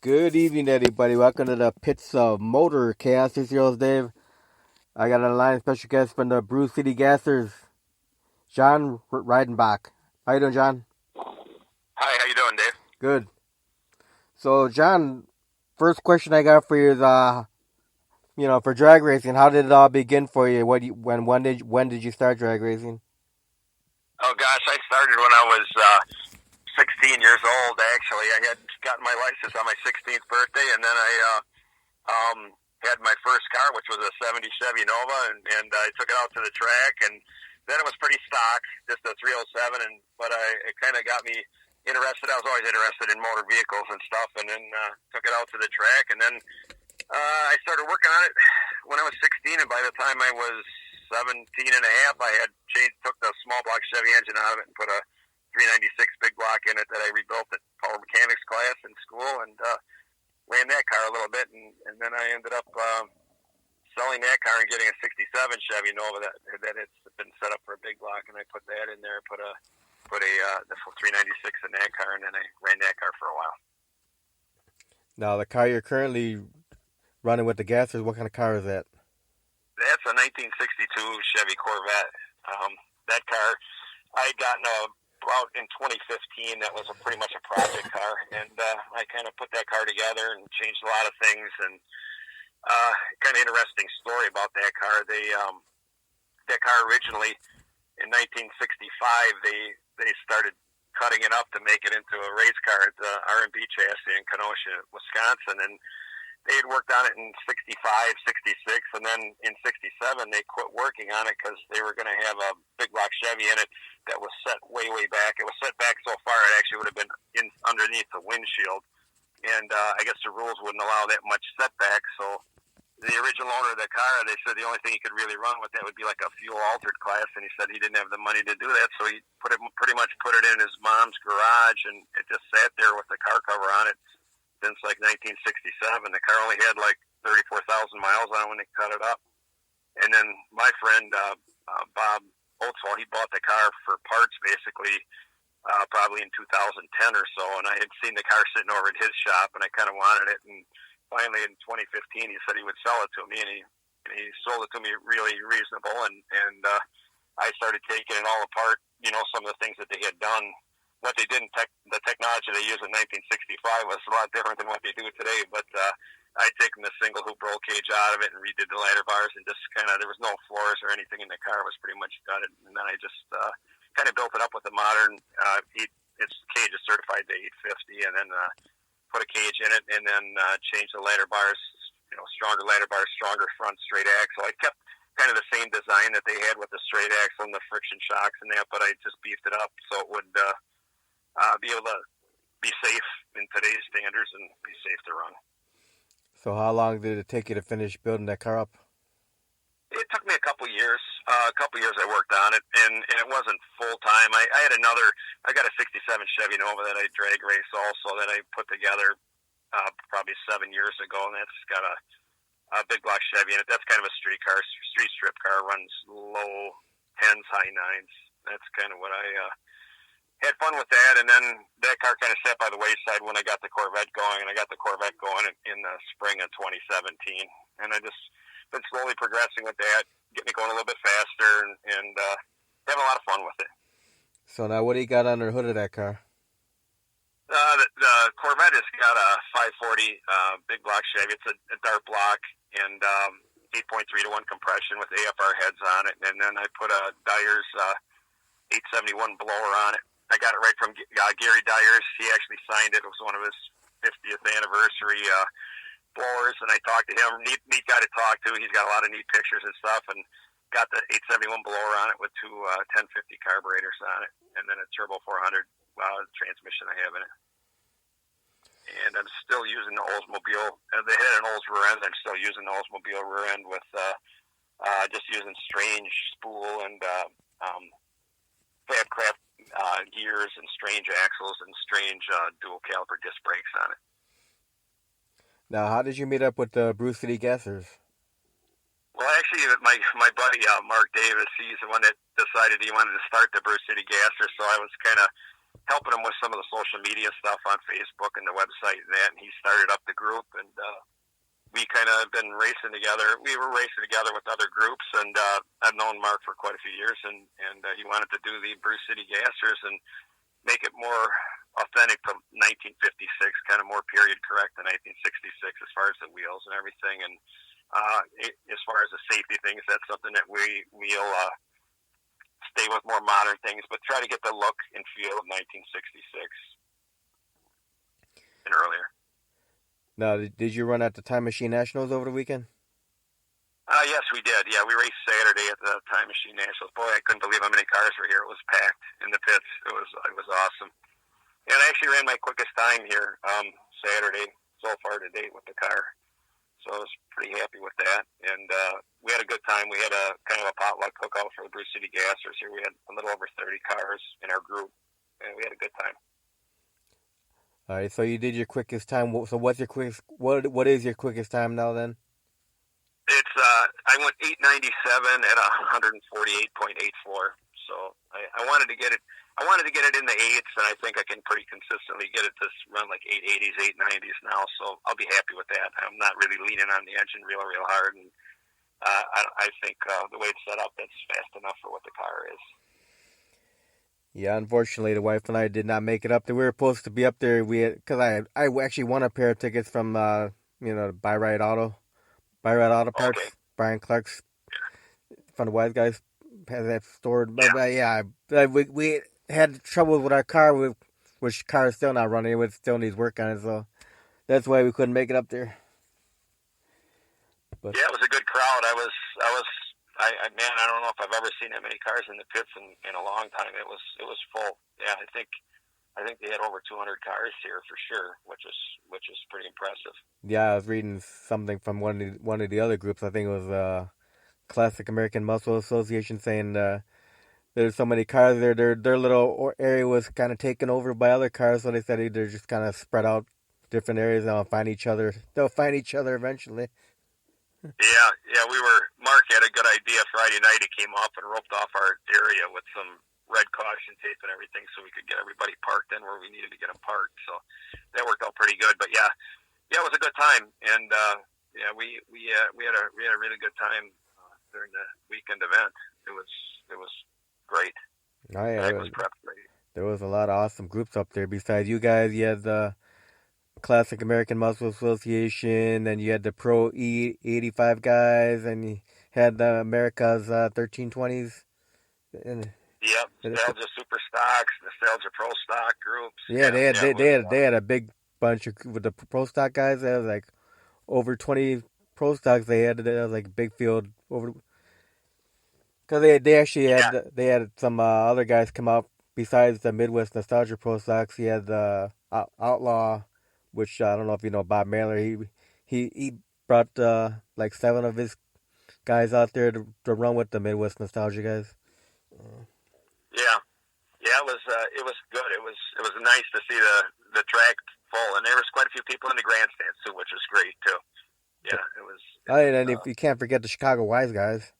Good evening, everybody. Welcome to the Pits of Motorcast. This is your host, Dave. I got a line special guest from the Brew City Gassers, John Reidenbach. How you doing, John? Hi, how you doing, Dave? Good. So, John, first question I got for you is, for drag racing, how did it all begin for you? When did you start drag racing? Oh gosh, I started when I was 16 years old. Actually, I had gotten my license on my 16th birthday, and then I had my first car, which was a '70 Chevy Nova, and I took it out to the track, and then it was pretty stock, just a 307, but it kind of got me interested. I was always interested in motor vehicles and stuff, and then took it out to the track, and then I started working on it when I was 16, and by the time I was 17 and a half, I had took the small block Chevy engine out of it and put a 396 big block in it that I rebuilt at power mechanics class in school, and ran that car a little bit, and then I ended up selling that car and getting a '67 Chevy Nova that had been set up for a big block, and I put that in there, put a the 396 in that car, and then I ran that car for a while. Now, the car you're currently running with the Gassers, what kind of car is that? That's a 1962 Chevy Corvette. That car I had gotten out in 2015. That was pretty much a project car, and I kind of put that car together and changed a lot of things. And kind of interesting story about that car. That car originally in 1965 they started cutting it up to make it into a race car at the R&B chassis in Kenosha, Wisconsin, and they had worked on it in 65, 66, and then in 67 they quit working on it because they were going to have a big block Chevy in it that was set way, way back. It was set back so far it actually would have been underneath the windshield, and I guess the rules wouldn't allow that much setback, so the original owner of the car, they said the only thing he could really run with that would be like a fuel-altered class, and he said he didn't have the money to do that, so he pretty much put it in his mom's garage, and it just sat there with the car cover on it since like 1967. The car only had like 34,000 miles on it when they cut it up. And then my friend Bob Oatswell, he bought the car for parts basically probably in 2010 or so, and I had seen the car sitting over at his shop, and I kind of wanted it. And finally in 2015 he said he would sell it to me, and he sold it to me really reasonable, and I started taking it all apart, some of the things that they had done. What they did the technology they used in 1965 was a lot different than what they do today, but I'd taken the single hoop roll cage out of it and redid the ladder bars, and just there was no floors or anything in the car. It was pretty much gutted, and then I just kind of built it up with the modern, its cage is certified to 850, and then put a cage in it, and then changed the ladder bars, stronger ladder bars, stronger front straight axle. I kept kind of the same design that they had with the straight axle and the friction shocks and that, but I just beefed it up so it would be able to be safe in today's standards and be safe to run. So how long did it take you to finish building that car up? It took me a couple years. I worked on it, and it wasn't full time. I got a '67 Chevy Nova that I drag race also that I put together probably 7 years ago, and that's got a big block Chevy in it. That's kind of a street strip car, runs low 10s, high 9s. That's kind of what I had fun with that, and then that car kind of sat by the wayside when I got the Corvette going, and I got the Corvette going in the spring of 2017, and I just been slowly progressing with that, getting it going a little bit faster, and having a lot of fun with it. So now what do you got under the hood of that car? The Corvette has got a 540 big block Chevy. It's a dart block and 8.3 to 1 compression with AFR heads on it, and then I put a Dyer's 871 blower on it. I got it right from Gary Dyers. He actually signed it. It was one of his 50th anniversary blowers, and I talked to him. Neat guy to talk to. He's got a lot of neat pictures and stuff, and got the 871 blower on it with two 1050 carburetors on it, and then a turbo 400 transmission I have in it. And I'm still using the Oldsmobile. They had an Olds rear end. I'm still using the Oldsmobile rear end with just using strange spool and Fabcraft gears and strange axles and strange dual caliper disc brakes on it. Now, how did you meet up with the Brew City Gassers? Well, actually, my buddy Mark Davis, he's the one that decided he wanted to start the Brew City Gassers. So I was kind of helping him with some of the social media stuff on Facebook and the website and that. And he started up the group, and we kind of been racing together. We were racing together with other groups, and I've known Mark for quite a few years, and he wanted to do the Brew City Gassers and make it more authentic to 1956, kind of more period correct than 1966 as far as the wheels and everything. And as far as the safety things, that's something that we'll stay with more modern things, but try to get the look and feel of 1966 and earlier. Now, did you run at the Time Machine Nationals over the weekend? Yes, we did. Yeah, we raced Saturday at the Time Machine Nationals. Boy, I couldn't believe how many cars were here. It was packed in the pits. It was awesome. And I actually ran my quickest time here Saturday so far to date with the car. So I was pretty happy with that. And we had a good time. We had a kind of a potluck cookout for the Brew City Gassers here. We had a little over 30 cars in our group, and we had a good time. All right, so you did your quickest time. So what's your quickest? What is your quickest time now then? It's I went 897 at 148.84. So I wanted to get it. I wanted to get it in the eights, and I think I can pretty consistently get it to run like 880s, 890s now. So I'll be happy with that. I'm not really leaning on the engine real hard, and I think the way it's set up, that's fast enough for what the car is. Yeah, unfortunately, the wife and I did not make it up there. We were supposed to be up there. Because I actually won a pair of tickets from Buy Right Auto Parts. Okay. Brian Clark's from the Wise Guys has that stored. Yeah. But we had trouble with our car, which car is still not running. It still needs work on it, so that's why we couldn't make it up there. But yeah, it was a good crowd. Man, I don't know if I've ever seen that many cars in the pits in a long time. It was full. Yeah, I think they had over 200 cars here for sure, which is pretty impressive. Yeah, I was reading something from one of the other groups. I think it was Classic American Muscle Association saying there's so many cars there. Their little area was kind of taken over by other cars, so they said they're just kind of spread out different areas and they'll find each other. They'll find each other eventually. Yeah. Mark had a good idea Friday night. He came up and roped off our area with some red caution tape and everything so we could get everybody parked in where we needed to get them parked. So that worked out pretty good. But yeah, it was a good time. And we had a really good time during the weekend event. It was great. Oh yeah, it was prepped great. There was a lot of awesome groups up there. Besides you guys, you had the Classic American Muscle Association, and you had the Pro E85 guys, and you had the America's 1320s. Yep, Nostalgia Super Stocks, Nostalgia Pro Stock groups. Yeah, they had a big bunch with the Pro Stock guys. They had like over 20 Pro Stocks. They had like a big field over. Because they actually had some other guys come out besides the Midwest Nostalgia Pro Stocks. He had the Outlaw, which I don't know if you know Bob Mailer. He brought like 7 of his guys out there to run with the Midwest Nostalgia guys. Yeah, it was good. It was nice to see the track full, and there was quite a few people in the grandstands too, which was great too. Yeah, it was. And if you can't forget the Chicago Wise guys.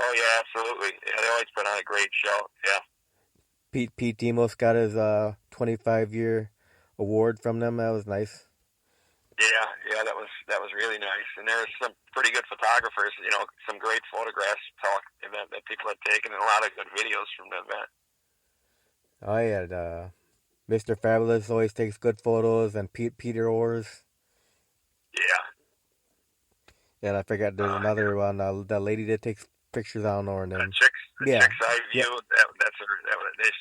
Oh yeah, absolutely. Yeah, they always put on a great show. Yeah. Pete Demos got his 25-year award from them. That was nice. Yeah, that was really nice. And there was some pretty good photographers, some great photographs event that people had taken, and a lot of good videos from the event. Oh yeah, Mr. Fabulous always takes good photos, and Peter Orrs. Yeah. And I forgot there's another one, the lady that takes pictures, I don't know her name. Chick's Eye View. Yeah.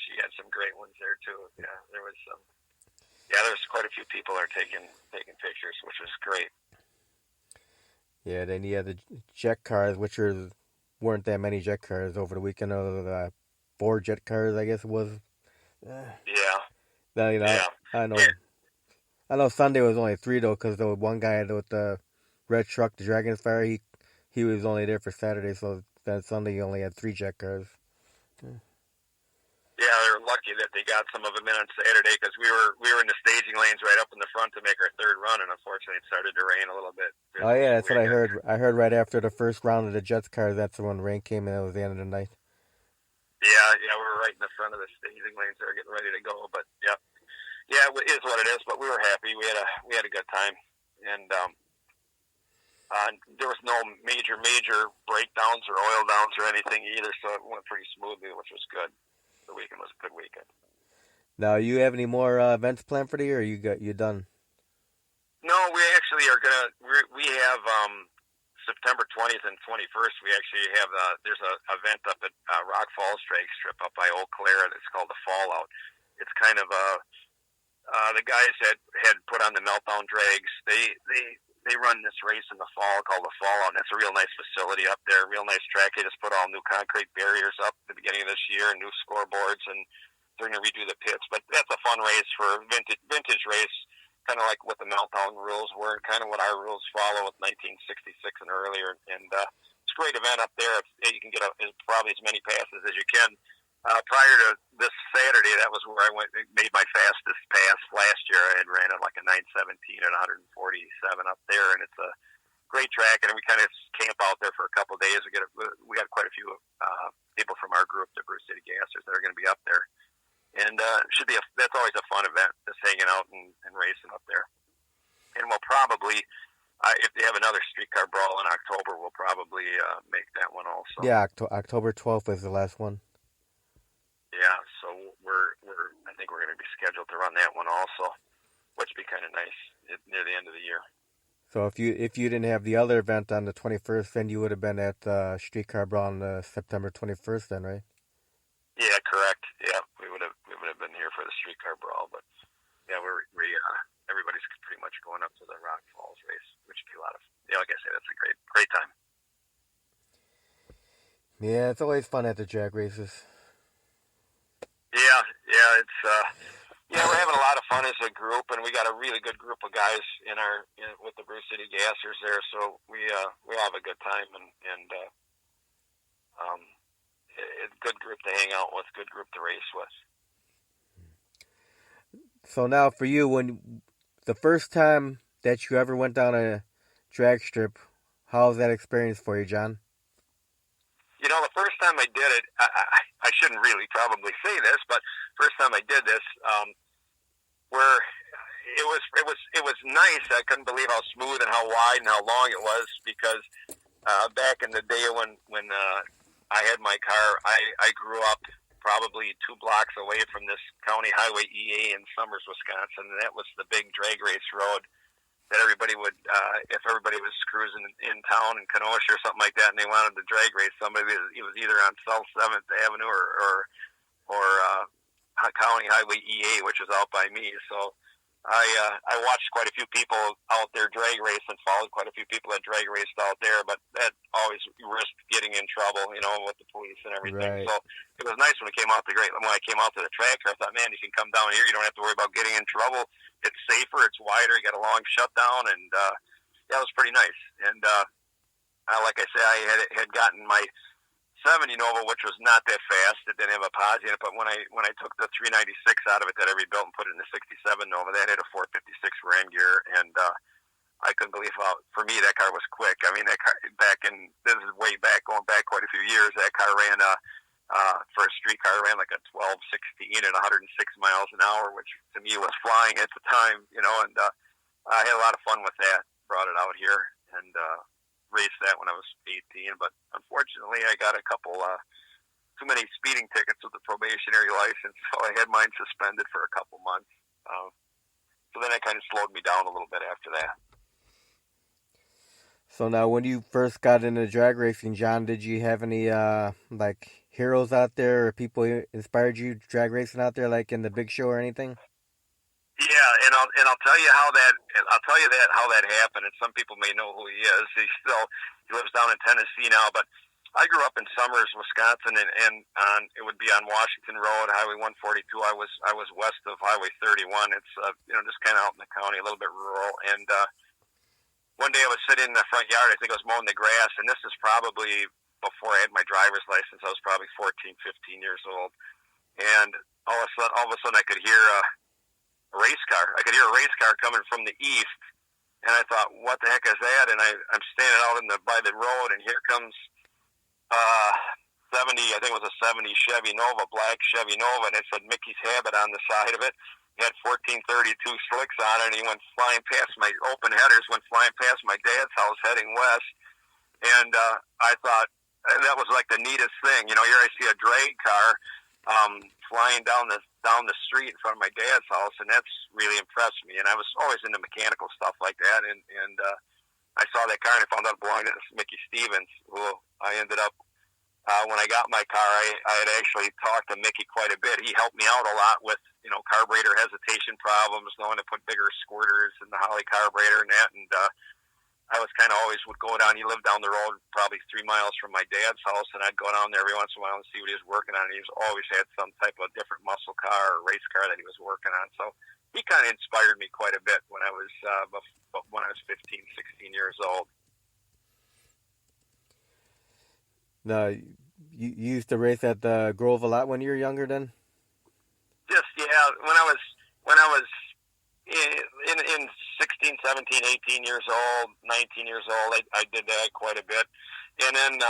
She had some great ones there too. Yeah, there was some. Yeah, there's quite a few people are taking pictures, which was great. Yeah, then you had the jet cars, which weren't that many jet cars over the weekend. The 4 jet cars, I guess it was. Yeah. Now, I know. Yeah. I know Sunday was only 3 though, because the one guy with the red truck, the Dragon's Fire, he was only there for Saturday, so then Sunday he only had 3 jet cars. Yeah, they were lucky that they got some of them in on Saturday because we were in the staging lanes right up in the front to make our third run, and unfortunately it started to rain a little bit. Oh yeah, that's what I heard. I heard right after the first round of the Jets cars, that's when rain came, and that was the end of the night. Yeah, we were right in the front of the staging lanes. They're getting ready to go, but yeah, it is what it is. But we were happy. We had a good time, and there was no major breakdowns or oil downs or anything either. So it went pretty smoothly, which was good. The weekend was a good weekend. Now, you have any more events planned for the year? Or you done? No, we actually are gonna. We have September 20th and 21st. We actually have there's a event up at Rock Falls Drag Strip up by Eau Claire that's called the Fallout. It's kind of the guys that had put on the Meltdown drags. They run this race in the fall called the Fallout, and it's a real nice facility up there. Real nice track. They just put all new concrete barriers up at the beginning of this year and new scoreboards, and they're going to redo the pits. But that's a fun race for vintage race. Kind of like what the Meltdown rules were, kind of what our rules follow with 1966 and earlier. And it's a great event up there. You can get probably as many passes as you can. Prior to this Saturday, that was where I made my fastest pass last year. I had ran at like a 9:17 at 147 up there, and it's a great track. And we kind of camp out there for a couple of days. We got quite a few people from our group, the Brew City Gassers, that are going to be up there. And that's always a fun event, just hanging out and racing up there. And we'll probably, if they have another streetcar brawl in October, we'll probably make that one also. Yeah, October 12th is the last one. Yeah, so I think we're going to be scheduled to run that one also, which would be kind of nice near the end of the year. So if you didn't have the other event on the 21st, then you would have been at streetcar brawl on September 21st, then, right? Yeah, correct. Yeah, we would have been here for the streetcar brawl, but yeah, everybody's pretty much going up to the Rock Falls race, which would be a lot of. Yeah, like I said, that's a great time. Yeah, it's always fun at the JAG Races. Yeah, it's we're having a lot of fun as a group, and we got a really good group of guys with the Brew City Gassers there, so we have a good time and it's a good group to hang out with, good group to race with. So now for you, when the first time that you ever went down a drag strip, how was that experience for you, John? You know, the first time I did it, I shouldn't really probably say this, but first time I did this, where it was nice. I couldn't believe how smooth and how wide and how long it was, because back in the day when I had my car, I grew up probably 2 blocks away from this county highway EA in Summers, Wisconsin, and that was the big drag race road that everybody would, if everybody was cruising in town in Kenosha or something like that, and they wanted to drag race somebody, it was either on South 7th Avenue or County Highway EA, which was out by me. So I watched quite a few people out there drag race and followed quite a few people that drag raced out there, but that always risked getting in trouble, with the police and everything. Right. So it was nice when I came out to the track. I thought, man, you can come down here. You don't have to worry about getting in trouble. It's safer. It's wider. You got a long shutdown, and that was pretty nice. And like I said, I had gotten my 70 Nova, which was not that fast. It didn't have a posi in it, but when I took the 396 out of it that I rebuilt and put it in the 67 Nova, that had a 456 Ram gear, and I couldn't believe how, for me, that car was quick. I mean, that car this is way back, going back quite a few years, that car ran, for a street car, ran like a 1216 at 106 miles an hour, which to me was flying at the time, and I had a lot of fun with that, brought it out here, and raced that when I was 18, but unfortunately I got a couple too many speeding tickets with the probationary license, so I had mine suspended for a couple months. So then it kind of slowed me down a little bit after that. So now, when you first got into drag racing, John, did you have any heroes out there or people who inspired you drag racing out there, like in the big show or anything? Yeah, and I'll tell you how that happened. And some people may know who he is. He lives down in Tennessee now. But I grew up in Summers, Wisconsin, and it would be on Washington Road, Highway 142. I was west of Highway 31. It's just kind of out in the county, a little bit rural. And one day I was sitting in the front yard. I think I was mowing the grass, and this is probably before I had my driver's license. I was probably 14, 15 years old, and all of a sudden I could hear a race car. I could hear a race car coming from the east, and I thought, what the heck is that? And I'm standing out by the road, and here comes 70, I think it was a 70 Chevy Nova, black Chevy Nova, and it said Mickey's Habit on the side of it. It had 1432 slicks on it, and he went flying past my open headers, went flying past my dad's house heading west. And I thought that was like the neatest thing. You know, here I see a drag car flying down the street in front of my dad's house, and that's really impressed me. And I was always into mechanical stuff like that, and I saw that car and I found out it belonged to Mickey Stevens, who I ended up. When I got my car, I had actually talked to Mickey quite a bit. He helped me out a lot with, you know, carburetor hesitation problems, knowing to put bigger squirters in the Holly carburetor and that. And I was kind of always would go down. He lived down the road probably 3 miles from my dad's house, and I'd go down there every once in a while and see what he was working on. And he always had some type of different muscle car or race car that he was working on. So he kind of inspired me quite a bit when I was 15, 16 years old. No, you used to race at the Grove a lot when you were younger then? Just, yeah, when I was in 16, 17, 18 years old, 19 years old, I did that quite a bit. And then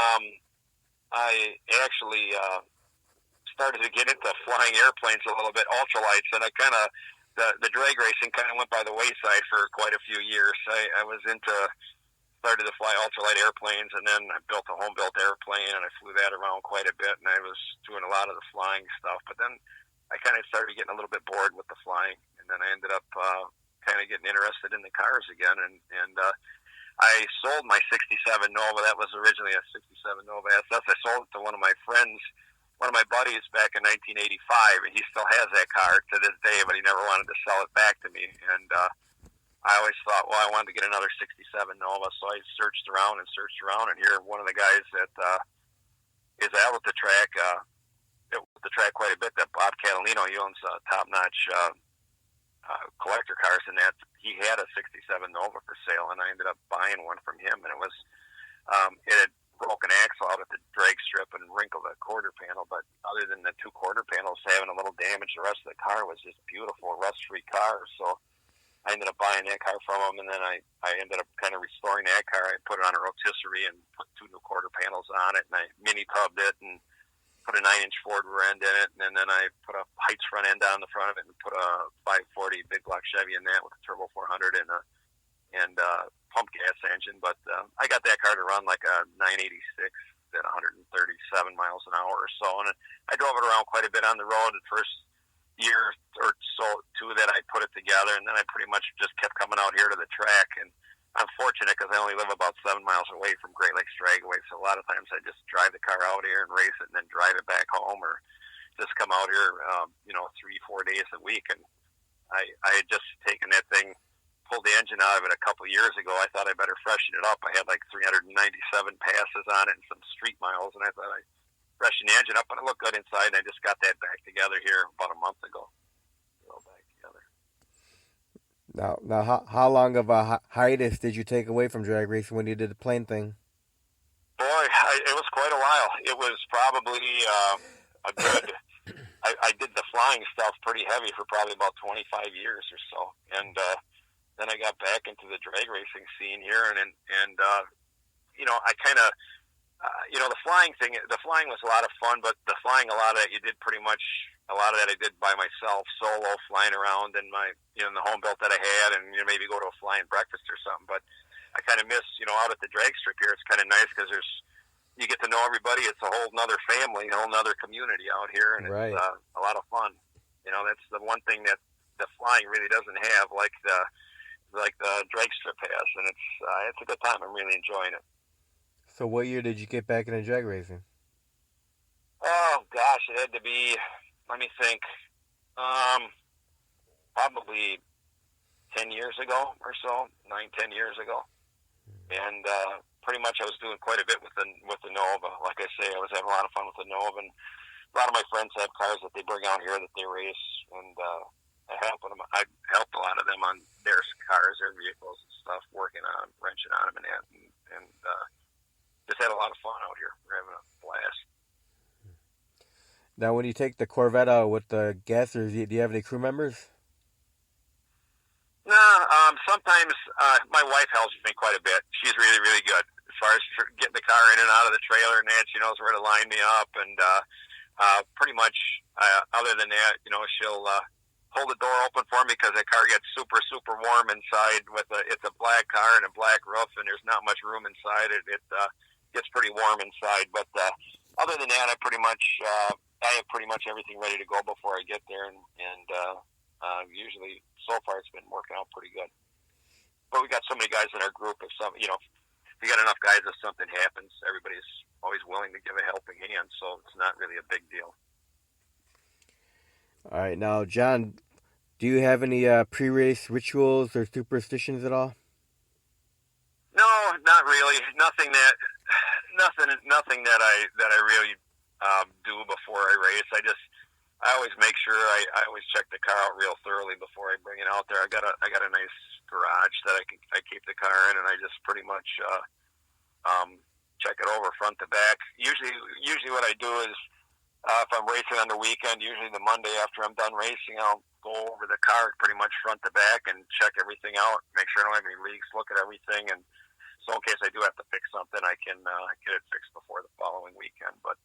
I actually started to get into flying airplanes a little bit, ultralights, and I kind of, the drag racing kind of went by the wayside for quite a few years. I was started to fly ultralight airplanes, and then I built a home-built airplane, and I flew that around quite a bit, and I was doing a lot of the flying stuff. But then I kind of started getting a little bit bored with the flying, and then I ended up kind of getting interested in the cars again, and I sold my 67 Nova. That was originally a 67 Nova SS. I sold it to one of my friends, one of my buddies back in 1985, and he still has that car to this day, but he never wanted to sell it back to me. And I always thought, well, I wanted to get another 67 Nova, so I searched around, and here one of the guys that is out with the track quite a bit, that Bob Catalino, he owns top-notch collector cars, and that he had a 67 Nova for sale, and I ended up buying one from him, and it was it had broken axle out at the drag strip and wrinkled a quarter panel, but other than the 2 quarter panels having a little damage, the rest of the car was just beautiful, rust-free car. So I ended up buying that car from him, and then I ended up kind of restoring that car. I put it on a rotisserie and put 2 new quarter panels on it, and I mini-tubbed it and put a 9-inch Ford rear end in it, and then I put a Heights front end on the front of it and put a 540 big block Chevy in that with a turbo 400 and pump gas engine. But I got that car to run like a 986 at 137 miles an hour or so, and I drove it around quite a bit on the road at first year or so, 2 that I put it together, and then I pretty much just kept coming out here to the track. And I'm fortunate because I only live about 7 miles away from Great Lakes Dragway, so a lot of times I just drive the car out here and race it and then drive it back home, or just come out here 3-4 days a week. And I had just taken that thing, pulled the engine out of it a couple of years ago. I thought I better freshen it up. I had like 397 passes on it and some street miles, and I thought I freshen the engine up, and it looked good inside, and I just got that back together here about a month ago. Back together. Now, how long of a hiatus did you take away from drag racing when you did the plane thing? Boy, it was quite a while. It was probably a good. I did the flying stuff pretty heavy for probably about 25 years or so, and then I got back into the drag racing scene here, and I kind of. The flying was a lot of fun, but the flying, a lot of that I did by myself, solo, flying around in the home built that I had, and maybe go to a flying breakfast or something. But I kind of miss, out at the drag strip here. It's kind of nice because you get to know everybody. It's a whole nother family, a whole nother community out here, and right. It's a lot of fun. That's the one thing that the flying really doesn't have, like the drag strip has, and it's a good time. I'm really enjoying it. So what year did you get back into drag racing? Oh, gosh, it had to be, let me think, probably 10 years ago or so, 9-10 years ago. And pretty much I was doing quite a bit with the Nova. Like I say, I was having a lot of fun with the Nova, and a lot of my friends have cars that they bring out here that they race, and I helped a lot of them on their cars, their vehicles and stuff, working on them, wrenching on them and that, and just had a lot of fun out here. We're having a blast. Now, when you take the Corvette out with the gassers, do you have any crew members? No, sometimes my wife helps me quite a bit. She's really, really good. far as getting the car in and out of the trailer and that. She knows where to line me up, and pretty much other than that, she'll hold the door open for me because the car gets super, super warm inside. It's a black car and a black roof, and there's not much room inside. It gets pretty warm inside, but other than that, I have pretty much everything ready to go before I get there, and usually so far it's been working out pretty good. But we got so many guys in our group. If we got enough guys, if something happens, everybody's always willing to give a helping hand. So it's not really a big deal. All right, now, John, do you have any pre-race rituals or superstitions at all? No, not really. Nothing that I really do before I race. I always make sure I always check the car out real thoroughly before I bring it out there. I got a nice garage that I keep the car in, and I just pretty much check it over front to back. Usually what I do is if I'm racing on the weekend, usually the Monday after I'm done racing, I'll go over the car pretty much front to back and check everything out, make sure I don't have any leaks, look at everything, and so in case I do have to fix something, I can get it fixed before the following weekend. But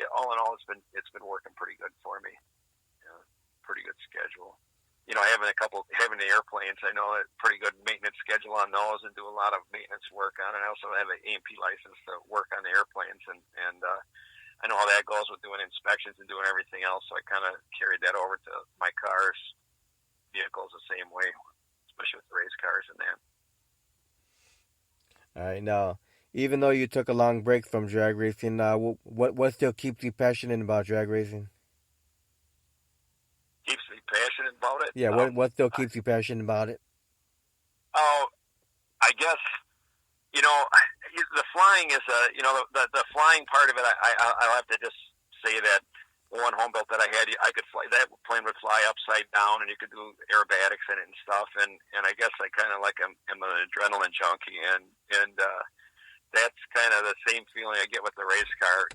yeah, all in all, it's been working pretty good for me. Yeah, pretty good schedule. Having the airplanes, I know a pretty good maintenance schedule on those, and do a lot of maintenance work on it. I also have an A&P license to work on the airplanes, and I know how that goes with doing inspections and doing everything else. So I kind of carried that over to my cars, vehicles the same way, especially with the race cars and that. All right, now, even though you took a long break from drag racing, what still keeps you passionate about drag racing? Keeps me passionate about it? Yeah, what still keeps you passionate about it? Oh, I guess, the flying is the flying part of it. I'll have to just say that one home built that I had, I could fly. That plane would fly upside down, and you could do aerobatics in it and stuff. And I guess I kind of am an adrenaline junkie, and that's kind of the same feeling I get with the race car.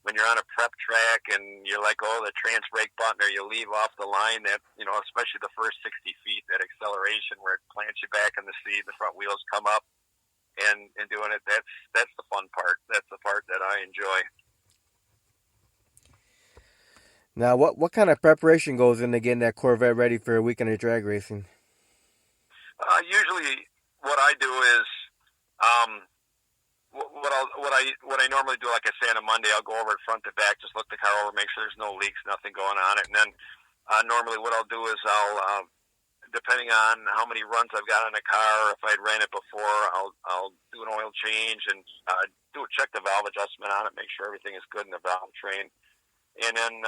When you're on a prep track and you let go of the trans brake button or you leave off the line, that especially the first 60 feet, that acceleration where it plants you back in the seat, the front wheels come up, and doing it, that's the fun part. That's the part that I enjoy. Now, what kind of preparation goes into getting that Corvette ready for a weekend of drag racing? Usually, what I do is, what I normally do, like I say, on a Monday, I'll go over it front to back, just look the car over, make sure there's no leaks, nothing going on it, and then normally what I'll do is I'll depending on how many runs I've got on the car, if I'd ran it before, I'll do an oil change and check the valve adjustment on it, make sure everything is good in the valve train. And then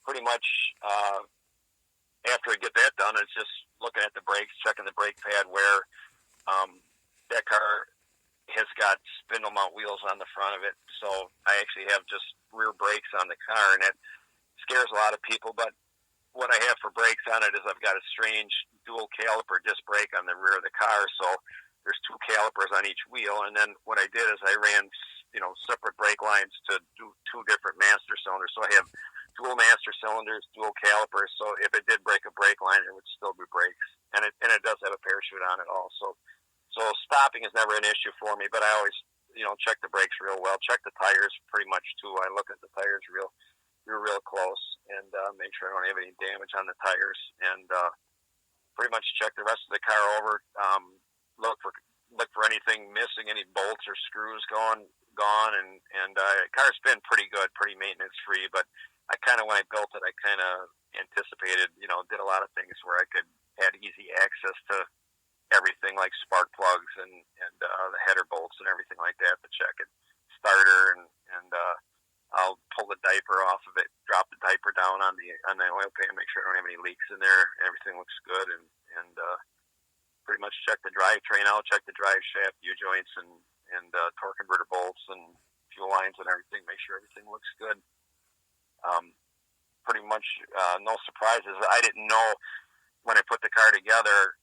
pretty much after I get that done, it's just looking at the brakes, checking the brake pad wear. That car has got spindle mount wheels on the front of it, so I actually have just rear brakes on the car, and it scares a lot of people, but what I have for brakes on it is I've got a strange dual caliper disc brake on the rear of the car, so there's two calipers on each wheel. And then what I did is I ran, separate brake lines to do two different master cylinders. So I have dual master cylinders, dual calipers. So if it did break a brake line, it would still be brakes, and it does have a parachute on it also. So stopping is never an issue for me, but I always check the brakes real well, check the tires pretty much too. I look at the tires real close and make sure I don't have any damage on the tires, and pretty much check the rest of the car over. Look for anything missing, any bolts or screws gone, and car's been pretty good, pretty maintenance free. But I kind of, when I built it, I kind of anticipated, did a lot of things where I could add easy access to everything like spark plugs and the header bolts and everything like that to check it, starter and I'll pull the diaper off of it, drop the diaper down on the oil pan, make sure I don't have any leaks in there. Everything looks good, and pretty much check the drivetrain out, check the drive shaft, U-joints, and torque converter bolts and fuel lines and everything. Make sure everything looks good. Pretty much no surprises. I didn't know when I put the car together.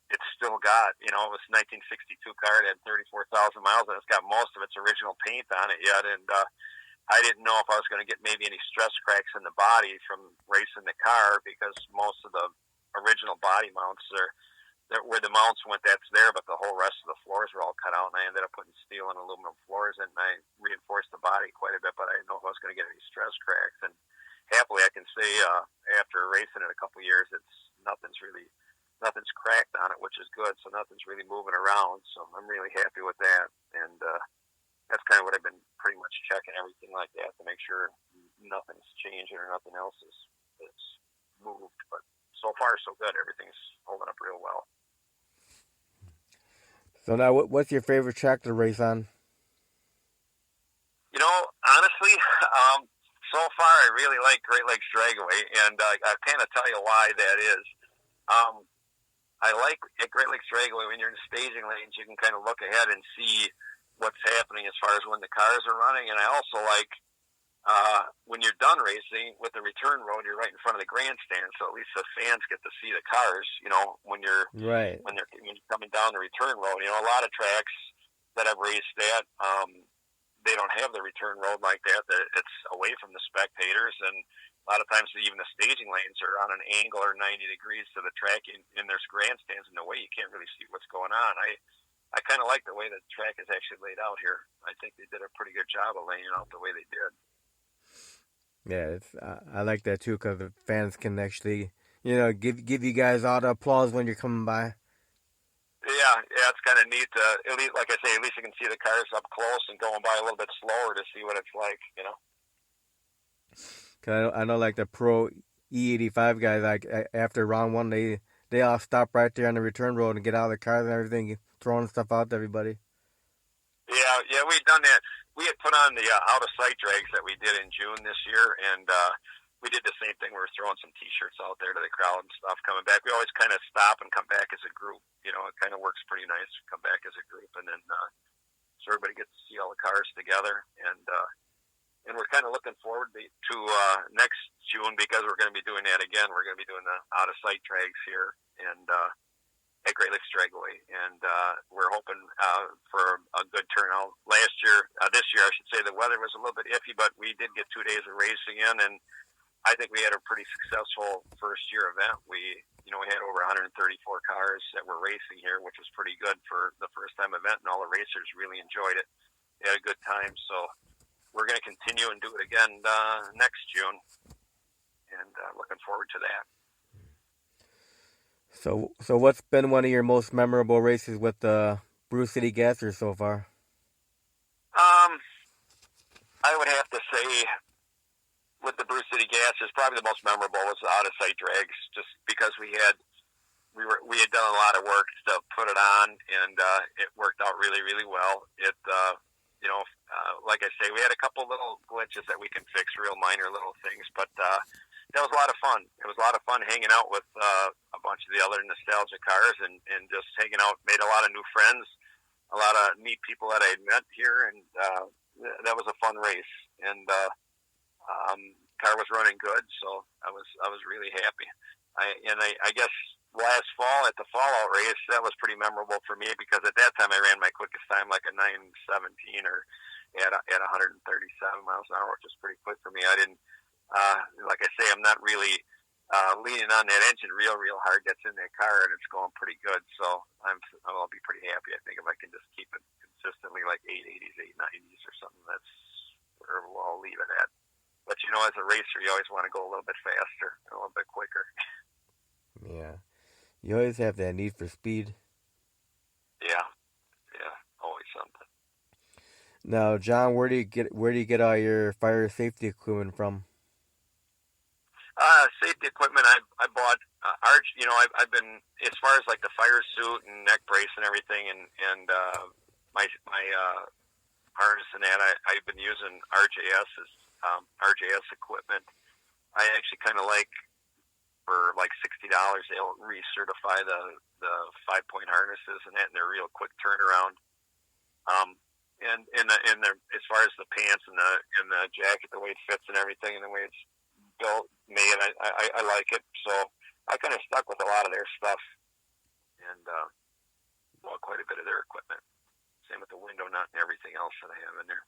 It's still got, it was a 1962 car. It had 34,000 miles, and it's got most of its original paint on it yet, and I didn't know if I was going to get maybe any stress cracks in the body from racing the car, because most of the original body mounts where the mounts went, that's there, but the whole rest of the floors were all cut out, and I ended up putting steel and aluminum floors in, and I reinforced the body quite a bit, but I didn't know if I was going to get any stress cracks. And happily, I can say after racing it a couple of years, nothing's cracked on it, which is good. So nothing's really moving around. So I'm really happy with that, and that's kind of what I've been pretty much checking everything like that to make sure nothing's changing or nothing else is moved. But so far, so good. Everything's holding up real well. So now, what's your favorite track to race on? Honestly, so far I really like Great Lakes Dragway, and I'll kind of tell you why that is. I like at Great Lakes Dragway, when you're in the staging lanes, you can kind of look ahead and see what's happening as far as when the cars are running. And I also like when you're done racing with the return road, you're right in front of the grandstand, so at least the fans get to see the cars. When you're Right. when you're coming down the return road. A lot of tracks that I've raced at, they don't have the return road like that. That it's away from the spectators, and a lot of times even the staging lanes are on an angle or 90 degrees to the track, and there's grandstands in the way. You can't really see what's going on. I kind of like the way the track is actually laid out here. I think they did a pretty good job of laying it out the way they did. Yeah, I like that too, because the fans can actually, give you guys all the applause when you're coming by. Yeah, it's kind of neat. At least, like I say, at least you can see the cars up close and going by a little bit slower to see what it's like. Cause I know like the pro E85 guys, like after round one, they all stop right there on the return road and get out of the cars and everything, throwing stuff out to everybody. Yeah, we'd done that. We had put on the out of sight drags that we did in June this year, and we did the same thing. We were throwing some T-shirts out there to the crowd and stuff. Coming back, we always kind of stop and come back as a group. It kind of works pretty nice to come back as a group, and then so everybody gets to see all the cars together. And we're kind of looking forward to next June, because we're going to be doing that again. We're going to be doing the out of sight drags here and at Great Lakes Dragway, and we're hoping for a good turnout. This year, I should say, the weather was a little bit iffy, but we did get 2 days of racing in, and I think we had a pretty successful first year event. We had over 134 cars that were racing here, which was pretty good for the first time event, and all the racers really enjoyed it. They had a good time, so we're going to continue and do it again next June, and looking forward to that. So what's been one of your most memorable races with the Brew City Gassers so far? I would have to say, with the Brew City Gassers, probably the most memorable was the out of sight drags, just because we had done a lot of work to put it on, and it worked out really, really well. Like I say, we had a couple little glitches that we can fix, real minor little things, but that was a lot of fun. It was a lot of fun hanging out with a bunch of the other nostalgia cars, and just hanging out. Made a lot of new friends, a lot of neat people that I had met here, and that was a fun race. And car was running good, so I was really happy. I guess last fall at the Fallout race, that was pretty memorable for me, because at that time I ran my quickest time like a 9:17 or at 137 miles an hour, which is pretty quick for me. I didn't, like I say, I'm not really leaning on that engine real hard. That's in that car, and it's going pretty good. So I'll be pretty happy, I think, if I can just keep it consistently like 880s, 890s or something. That's where I'll leave it at. But as a racer, you always want to go a little bit faster, a little bit quicker. Yeah, you always have that need for speed. Yeah, always something. Now, John, where do you get all your fire safety equipment from? Safety equipment, I bought Arch. I've been, as far as like the fire suit and neck brace and everything, and my harness and that, I've been using RJS equipment. I actually kind of like, for like $60, they'll recertify the 5-point harnesses and that, and they're real quick turnaround. And as far as the pants and the jacket, the way it fits and everything, and the way it's made, I like it. So I kind of stuck with a lot of their stuff, and bought quite a bit of their equipment. Same with the window nut and everything else that I have in there.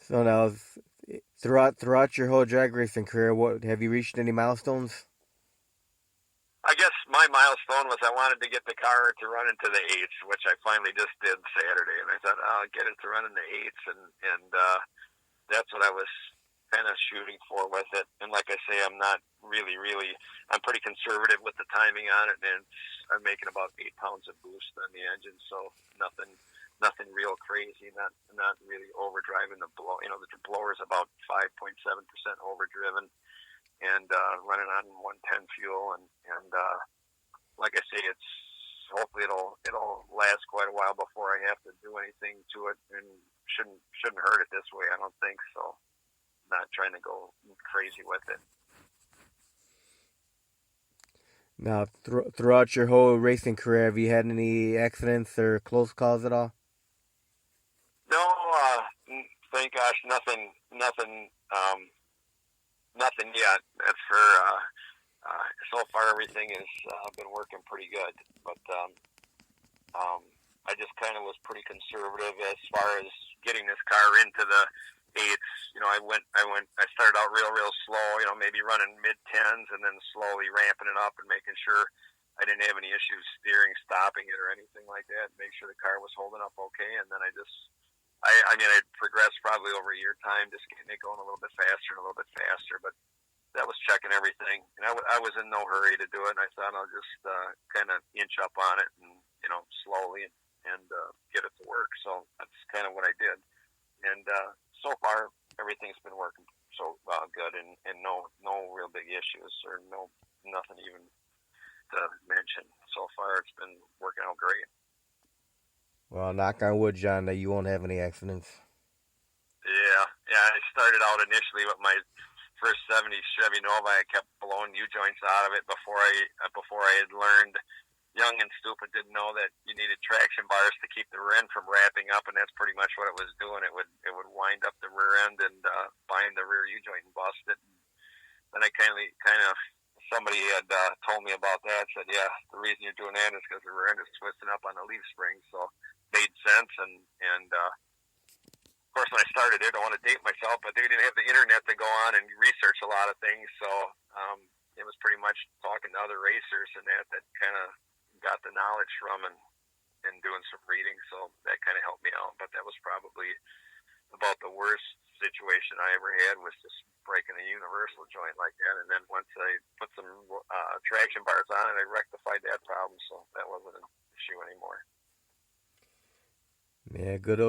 So now, throughout your whole drag racing career, what have you reached any milestones? my milestone was I wanted to get the car to run into the eights, which I finally just did Saturday. And I thought, I'll get it to run in the eights, and that's what I was kind of shooting for with it. And like I say, I'm not really, I'm pretty conservative with the timing on it, and I'm making about 8 pounds of boost on the engine, so nothing real crazy, not really overdriving the blow. The blower is about 5.7% overdriven, and running on 110 fuel, and like I say, it's hopefully it'll last quite a while before I have to do anything to it, and shouldn't hurt it this way, I don't think so. Not trying to go crazy with it. Now, throughout your whole racing career, have you had any accidents or close calls at all? No, thank gosh, nothing yet. That's for so far everything has been working pretty good. But I just kind of was pretty conservative as far as getting this car into the eights. I started out real slow, maybe running mid-10s and then slowly ramping it up and making sure I didn't have any issues steering, stopping it or anything like that, make sure the car was holding up okay. And then I progressed probably over a year time, just getting it going a little bit faster, but that was checking everything. And I was in no hurry to do it, and I thought I'll just kind of inch up on it and, slowly and get it to work. So that's kind of what I did. And so far, everything's been working so good, and no real big issues or nothing even to mention. So far, it's been working out great. Well, knock on wood, John, that you won't have any accidents. Yeah. I started out initially with my first '70s Chevy Nova. I kept blowing U-joints out of it before I had learned. Young and stupid, didn't know that you needed traction bars to keep the rear end from wrapping up, and that's pretty much what it was doing. It would wind up the rear end and bind the rear U-joint and bust it. And then I kind of somebody had told me about that. Said, yeah, the reason you're doing that is because the rear end is twisting up on the leaf spring. So it made sense. And of course, when I started it, I don't want to date myself, but they didn't have the internet to go on and research a lot of things. So it was pretty much talking to other racers and that kind of got the knowledge from and doing some reading. So that kind of helped me out. But that was probably about the worst situation I ever had, was just breaking a universal joint like that. And then once I put some traction bars on it, I rectified that problem, so that wasn't an issue anymore. Yeah, good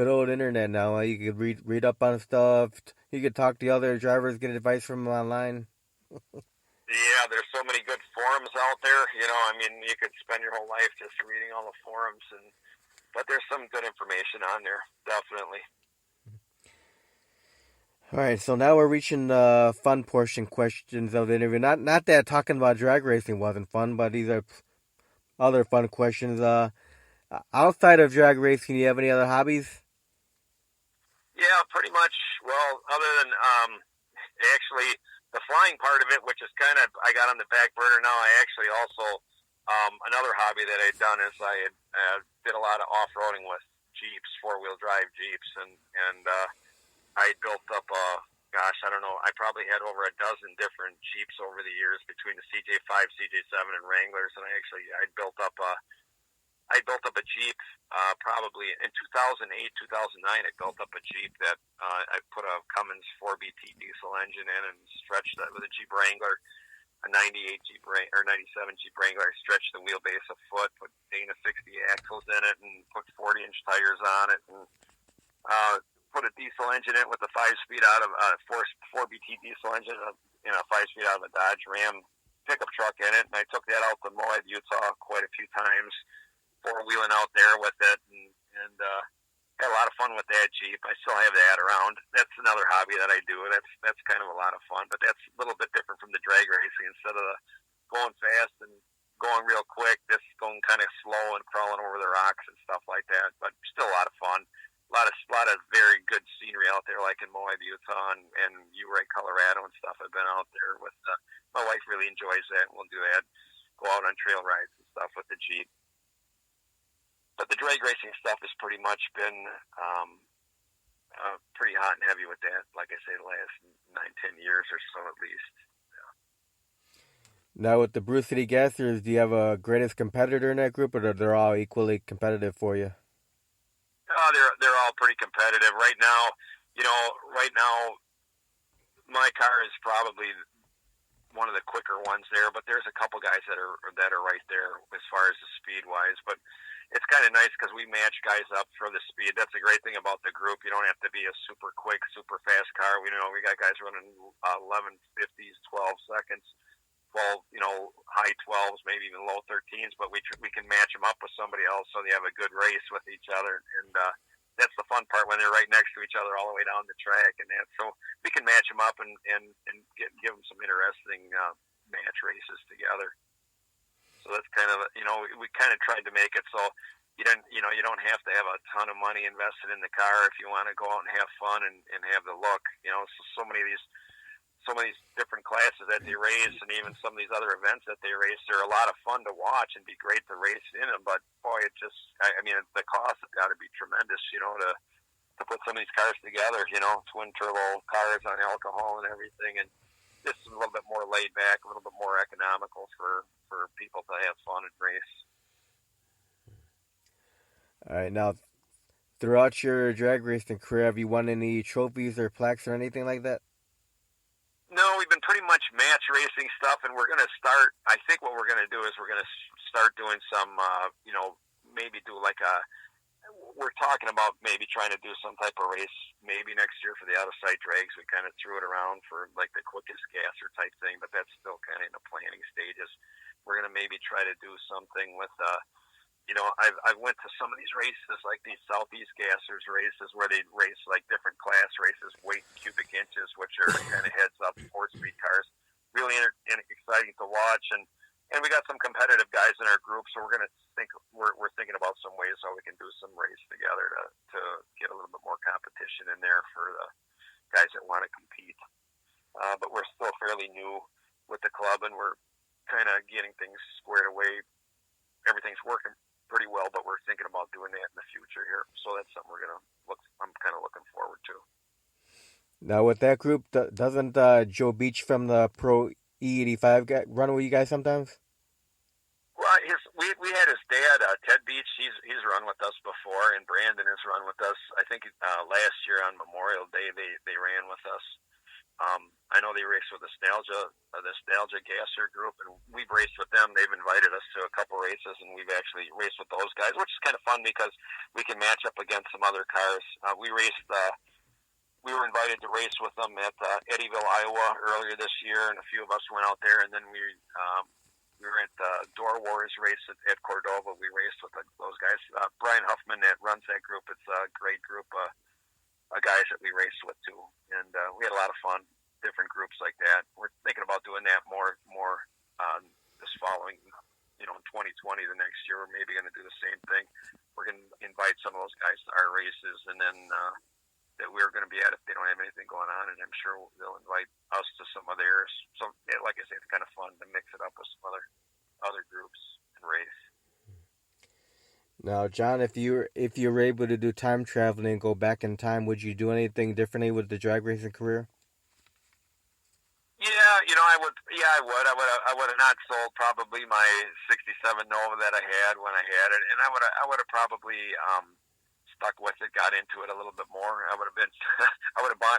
old internet now. You could read up on stuff. You could talk to other drivers, get advice from them online. Yeah, there's so many good forums out there. You could spend your whole life just reading all the forums, but there's some good information on there, definitely. All right, so now we're reaching the fun portion questions of the interview. Not that talking about drag racing wasn't fun, but these are other fun questions. Outside of drag racing, do you have any other hobbies? Yeah, pretty much. Well, other than actually the flying part of it, which is kind of I got on the back burner now. I actually also another hobby that I'd done is I had did a lot of off-roading with Jeeps, 4-wheel drive Jeeps, and I built up I don't know, I probably had over a dozen different Jeeps over the years between the CJ5, CJ7, and Wranglers, and I built up a Jeep probably in 2008, 2009. I built up a Jeep that I put a Cummins 4BT diesel engine in and stretched that with a Jeep Wrangler, a 98 Jeep or 97 Jeep Wrangler. I stretched the wheelbase a foot, put Dana 60 axles in it, and put 40-inch tires on it, and put a diesel engine in with a 5-speed out of 4BT diesel engine, a 5-speed out of a Dodge Ram pickup truck in it, and I took that out to Moab, Utah quite a few times, four-wheeling out there with it, and had a lot of fun with that Jeep. I still have that around. That's another hobby that I do. That's kind of a lot of fun, but that's a little bit different from the drag racing. Instead of going fast and going real quick, this going kind of slow and crawling over the rocks and stuff like that, but still a lot of fun. A lot of very good scenery out there, like in Moab, Utah, and Uray, Colorado, and stuff. I've been out there with my wife. Really enjoys that, and we'll do that. Go out on trail rides and stuff with the Jeep. But the drag racing stuff has pretty much been pretty hot and heavy with that. Like I say, the last 9-10 years or so at least. Now with the Brew City Gassers, do you have a greatest competitor in that group, or are they all equally competitive for you? They're all pretty competitive right now. Right now my car is probably one of the quicker ones there, but there's a couple guys that are right there as far as the speed wise. But it's kind of nice because we match guys up for the speed. That's a great thing about the group. You don't have to be a super quick, super fast car. We got guys running 11:50s, 12 seconds, 12, high 12s, maybe even low 13s. But we can match them up with somebody else so they have a good race with each other. And that's the fun part when they're right next to each other all the way down the track. And that, so we can match them up and give them some interesting match races together. So that's kind of, we kind of tried to make it so you don't have to have a ton of money invested in the car if you want to go out and have fun and have the look. So many of these different classes that they race, and even some of these other events that they race, they're a lot of fun to watch and be great to race in them. But boy, the cost has got to be tremendous, to put some of these cars together. Twin turbo cars on alcohol and everything, and this is a little bit more laid back, a little bit more economical for people to have fun and race. All right, now throughout your drag racing career, have you won any trophies or plaques or anything like that? No, we've been pretty much match racing stuff, and we're going to start. I think what we're going to do is we're going to start doing some, maybe do like we're talking about maybe trying to do some type of race maybe next year for the out-of-sight drags. We kind of threw it around for like the quickest gasser type thing, but that's still kind of in the planning stages. We're going to maybe try to do something with, I went to some of these races, like these Southeast Gassers races, where they race like different class races, weight in cubic inches, which are kind of heads up 4-speed cars. Really exciting to watch, and we got some competitive guys in our group, so we're thinking about some ways how we can do some race together to get a little bit more competition in there for the guys that want to compete. But we're still fairly new with the club, and we're kind of getting things squared away. Everything's working pretty well, but we're thinking about doing that in the future here. So that's something I'm kind of looking forward to. Now with that group, doesn't Joe Beach from the Pro E85 run with you guys sometimes? Well, we had his dad, Ted Beach. He's run with us before, and Brandon has run with us. I think last year on Memorial Day they ran with us. I know they raced with the Nostalgia Gasser group, and we've raced with them. They've invited us to a couple races, and we've actually raced with those guys, which is kind of fun because we can match up against some other cars. We were invited to race with them at Eddyville, Iowa earlier this year, and a few of us went out there, and then we were at the Door Wars race at Cordova. We raced with those guys. Brian Huffman that runs that group. It's a great group of guys that we raced with too, and we had a lot of fun. Different groups like that. We're thinking about doing that more this following, in 2020, the next year. We're maybe going to do the same thing. We're going to invite some of those guys to our races, and then that we're going to be at if they don't have anything going on, and I'm sure they'll invite us to some of theirs. So, yeah, like I say, it's kind of fun to mix it up with some other groups and race. Now, John, if you were able to do time traveling and go back in time, would you do anything differently with the drag racing career? Yeah, I would. Yeah, I would. I would have not sold probably my '67 Nova that I had when I had it, and I would have probably stuck with it, got into it a little bit more. I would have been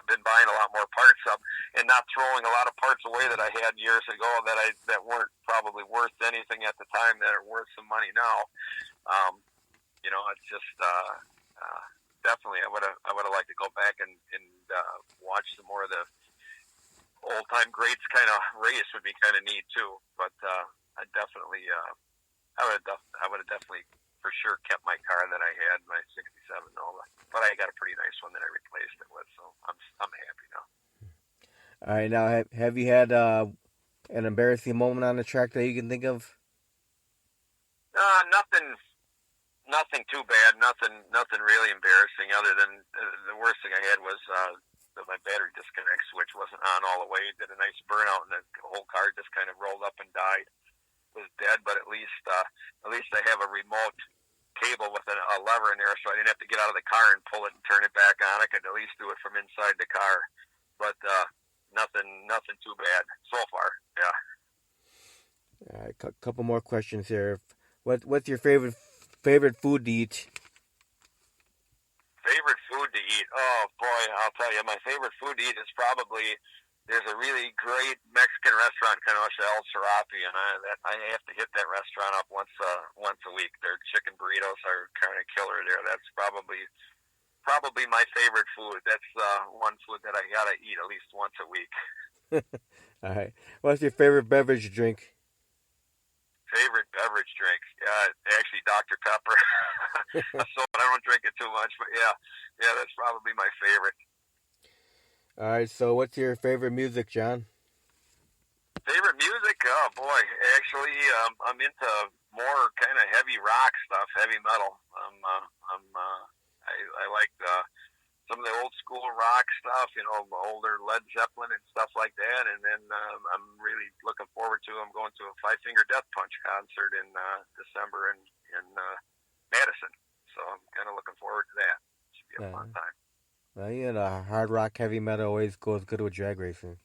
been buying a lot more parts up and not throwing a lot of parts away that I had years ago that weren't probably worth anything at the time that are worth some money now. It's just definitely I would have liked to go back and watch some more of the old time greats kind of race would be kind of neat too. But I definitely, I would have definitely for sure kept my car that I had, my '67 Nova. But I got a pretty nice one that I replaced it with, so I'm happy now. All right, now have you had an embarrassing moment on the track that you can think of? Nothing too bad. Nothing really embarrassing. Other than the worst thing I had was my battery disconnect switch wasn't on all the way. It did a nice burnout, and the whole car just kind of rolled up and died. Was dead, but at least I have a remote cable with a lever in there, so I didn't have to get out of the car and pull it and turn it back on. I could at least do it from inside the car. But nothing too bad so far. Yeah. All right, couple more questions here. What's your favorite food to eat? Favorite food to eat? Oh boy, I'll tell you, my favorite food to eat is probably there's a really great Mexican restaurant, Kenosha El Serapi, and I have to hit that restaurant up once a week. Their chicken burritos are kind of killer there. That's probably my favorite food. That's one food that I gotta eat at least once a week. All right. What's your favorite beverage drink? Favorite beverage drink? Actually Dr. Pepper. So I don't drink it too much, but yeah, that's probably my favorite. All right. So, what's your favorite music, John? Favorite music? Oh boy, actually, I'm into more kind of heavy rock stuff, heavy metal. I like some of the old school rock stuff, older Led Zeppelin and stuff like that. And then I'm really looking forward to. I'm going to a Five Finger Death Punch concert in December in Madison. So I'm kind of looking forward to that. Should be a fun time. Well, hard rock, heavy metal always goes good with drag racing.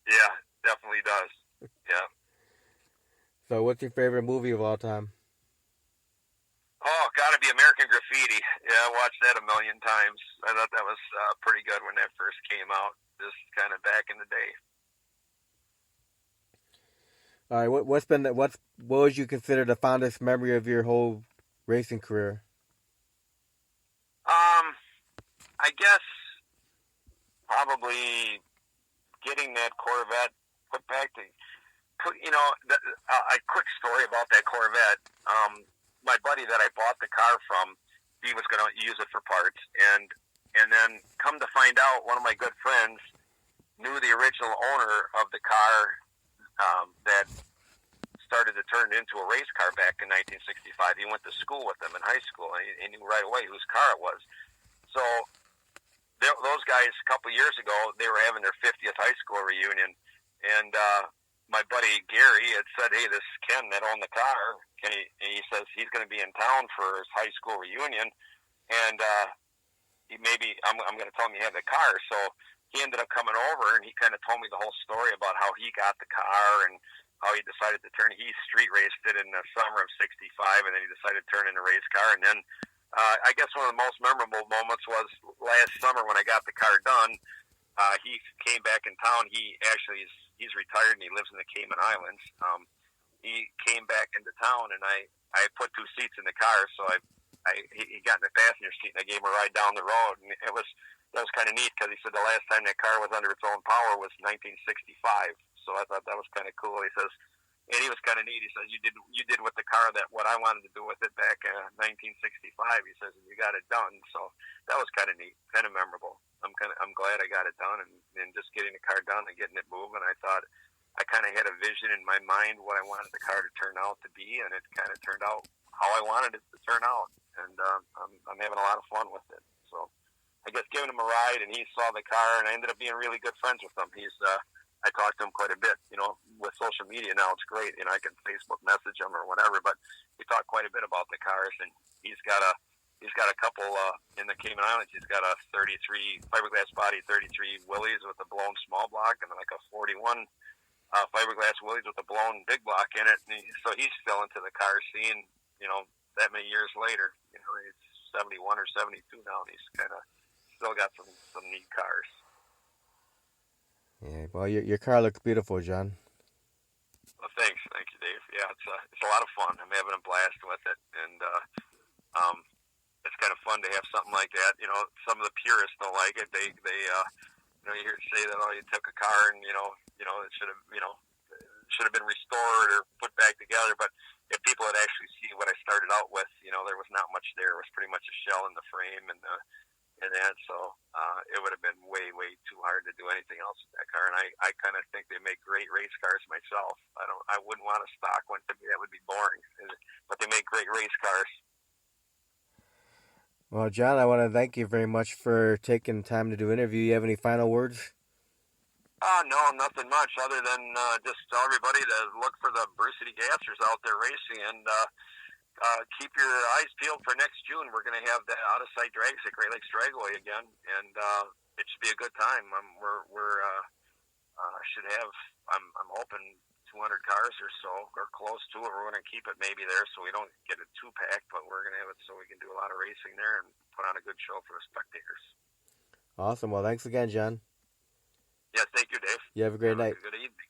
Yeah, definitely does. Yeah. So, what's your favorite movie of all time? Oh, gotta be American Graffiti. Yeah, I watched that a million times. I thought that was pretty good when that first came out, just kind of back in the day. All right, what would you consider the fondest memory of your whole racing career? I guess probably getting that Corvette put back to, a quick story about that Corvette. My buddy that I bought the car from, he was going to use it for parts, and then come to find out, one of my good friends knew the original owner of the car that started to turn into a race car back in 1965. He went to school with them in high school, and he knew right away whose car it was. So those guys, a couple years ago, they were having their 50th high school reunion, and my buddy Gary had said, "Hey, this Ken that owned the car, he says he's going to be in town for his high school reunion, and I'm going to tell him you have the car." So he ended up coming over, and he kind of told me the whole story about how he got the car and how he decided to turn. He street raced it in the summer of '65, and then he decided to turn in a race car. And then I guess one of the most memorable moments was last summer when I got the car done. He came back in town. He's retired and he lives in the Cayman Islands. He came back into town, and I put two seats in the car, so he got in the passenger seat, and I gave him a ride down the road, and that was kind of neat because he said the last time that car was under its own power was 1965. So I thought that was kind of cool. He says, and he was kind of neat. He says, you did with the car what I wanted to do with it back in 1965. He says, and you got it done. So that was kind of neat, kind of memorable. I'm glad I got it done, and just getting the car done and getting it moving. I thought I kind of had a vision in my mind what I wanted the car to turn out to be, and it kind of turned out how I wanted it to turn out. And I'm having a lot of fun with it. So I guess giving him a ride, and he saw the car, and I ended up being really good friends with him. I talked to him quite a bit. With social media now, it's great. I can Facebook message him or whatever, but we talk quite a bit about the cars, and he's got a couple in the Cayman Islands. He's got a 33 fiberglass body, 33 Willys with a blown small block, and then like a 41 fiberglass Willys with a blown big block in it. And so he's still into the car scene, that many years later. He's 71 or 72 now, and he's kind of still got some neat cars. Yeah, well, your car looks beautiful, John. Well, thank you, Dave. Yeah, it's a lot of fun. I'm having a blast with it, and it's kind of fun to have something like that. Some of the purists don't like it. They you hear it say that you took a car and it should have been restored or put back together. But if people had actually seen what I started out with, there was not much there. It was pretty much a shell in the frame and that. So it would have been way too hard to do anything else with that car. And I kind of think they make great race cars myself. I wouldn't want a stock one. To me, that would be boring. But they make great race cars. Well, John, I want to thank you very much for taking time to do an interview. You have any final words? No, nothing much other than just tell everybody to look for the Brew City Gassers out there racing, and keep your eyes peeled for next June. We're going to have the out-of-sight drags at Great Lakes Dragway again, and it should be a good time. I'm hoping 200 cars or so, or close to it. We're going to keep it maybe there so we don't get it too packed, but we're going to have it so we can do a lot of racing there and put on a good show for the spectators. Awesome. Well, thanks again, John. Yes, thank you, Dave. You have a great night. Good evening.